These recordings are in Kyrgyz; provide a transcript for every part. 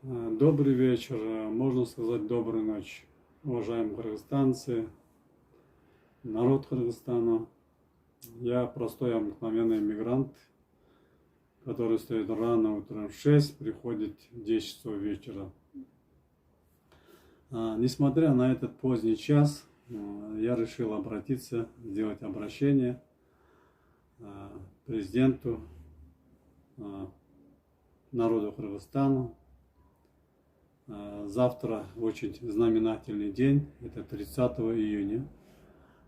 Добрый вечер, можно сказать добрую ночь, уважаемые кыргызстанцы, народ Кыргызстана. Я простой обыкновенный иммигрант, который встает рано утром в 6, приходит в 10 часов вечера. Несмотря на этот поздний час, я решил обратиться, сделать обращение президенту, народу Кыргызстана. Завтра очень знаменательный день, это 30 июня.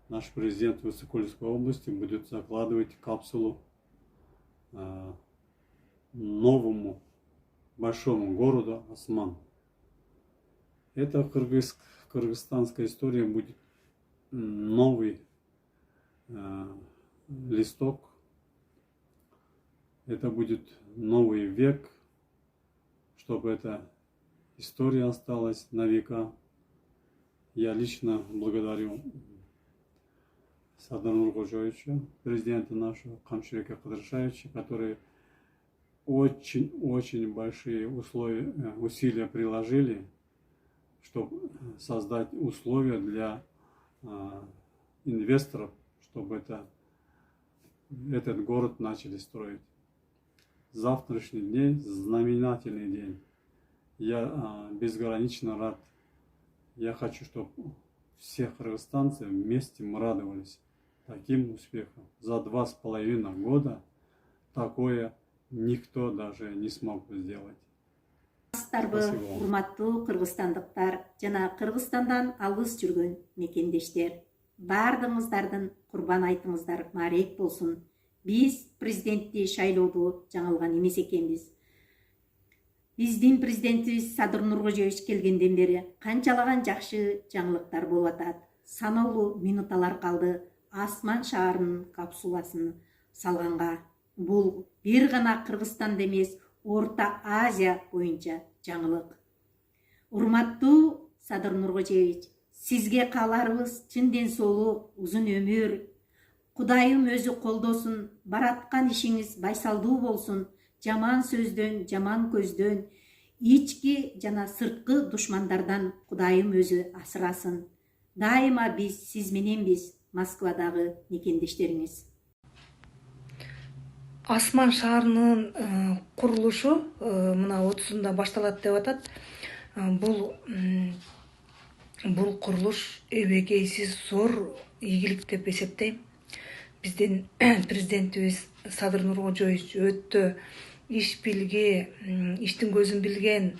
Наш президент Высокольской области будет закладывать капсулу новому большому городу Осман. Это кыргызстанская история будет новый листок. Это будет новый век, чтобы эта история осталась на века. Я лично благодарю Садыр Нуркожоевича, президента нашего, Камширека Кыдыршаевича, которые очень большие усилия приложили, чтобы создать условия для инвесторов, чтобы этот город начали строить. Завтрашний день знаменательный день. Я безгранично рад. Я хочу, чтобы все кыргызстанцы вместе мы радовались таким успехом. За 2,5 года такое никто даже не смог бы сделать. Урматтуу кыргызстандыктар жана Кыргызстандан алыс жүргөн мекендештер, баардыгыңыздардын курбан айтыңыздар маарек болсун. Биз президентти шайлоодо жаңылган эмес экенбиз. Биздин президентибиз Садыр Нуркожоевич келгенден бери канчалаган жакшы жаңылыктар болуп атат. Санаулуу минуталар калды Осман шаарынын капсуласын салганга. Бул бир гана Кыргызстанда эмес, Орта Азия боюнча жаңылык. Урматтуу Садыр Нуркожоевич, сизге кааларыбыз чын ден соолук, узун өмүр. Кудайым өзү колдосун, бараткан ишиңиз байсалдуу болсун. Жаман сөздөн, жаман көздөн, ички жана сырткы душмандардан Кудайым өзү асырасын. Дайыма биз сиз мененбиз, Москвадагы мекендештериңиз. Осман шаарынын курулушу мына 30-сунда башталат деп атат. Бул курулуш эбегейсиз зор ийгилик деп эсептейм. Биздин президентибиз Садыр Нуркожоевич өтө иш билге, иштин көзүн билген,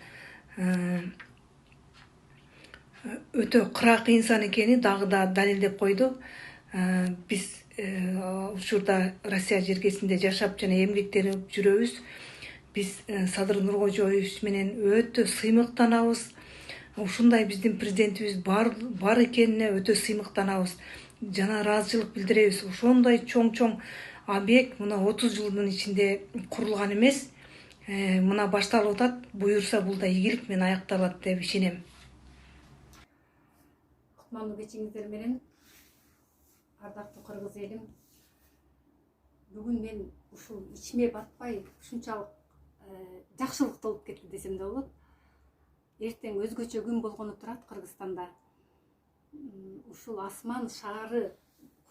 өтө кыракы инсан экени дагы да далилдеп койду. Биз ушурда Россия жергесинде жашап жана эмгектенип жүрөбүз. Биз Садыр Нуркожоевич менен өтө сыймыктанабыз. Ушундай биздин президентибиз бар экенине өтө сыймыктанабыз жана ыраазычылык билдиребиз. Ошондой чоң объект мына 30 жылдын ичинде курулган эмес. Мына башталып атат. Буюрса бул да ийгилик менен аякталат деп ишенем. Кутмандуу кечиңиздер менен, ардактуу кыргыз элим. Бүгүн мен ушул ичиме батпай, ушунчалык жакшылык болуп кетти десем да болот. Эртең өзгөчө күн болгону турат Кыргызстанда. Ушул Осман шаары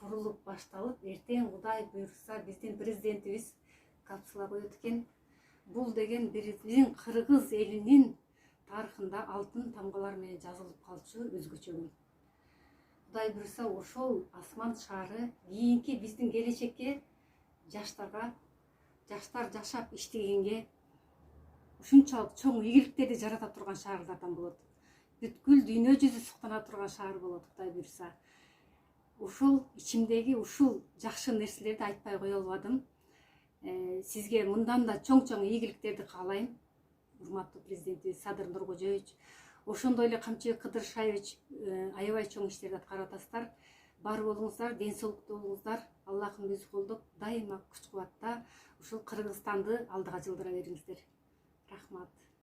курулуп башталып, эртең Кудай буйрса биздин президентибиз капсула коет экен. Бул деген биздин кыргыз элинин тарыхында алтын тамгалар менен жазылып калчу өзгөчө күн. Кудай буйрса ошол Осман шаары кийинки биздин келечекке жаштар жашап иштегенге ушунчалык чоң ийгиликтерди жарата турган шаардардан болот. Бүткүл дүйнө жүзү суктана турган шаар болот, Кудай буйрса. Ушул ичимдеги ушул жакшы нерселерди айтпай кое албадым. Сизге мындан да чоң ийгиликтерди каалайм. Урматтуу президентибиз Садыр Нуркожоевич, ошондой эле Камчыбек Кыдыршаевич аябай чоң иштерди аткарып атасыздар. Бар болуңуздар, ден соолуктуу болуңуздар. Аллахым өзү колдоп, дайыма күч кубатта ушул Кыргызстанды алдыга жылдыра бериңиздер. Рахмат.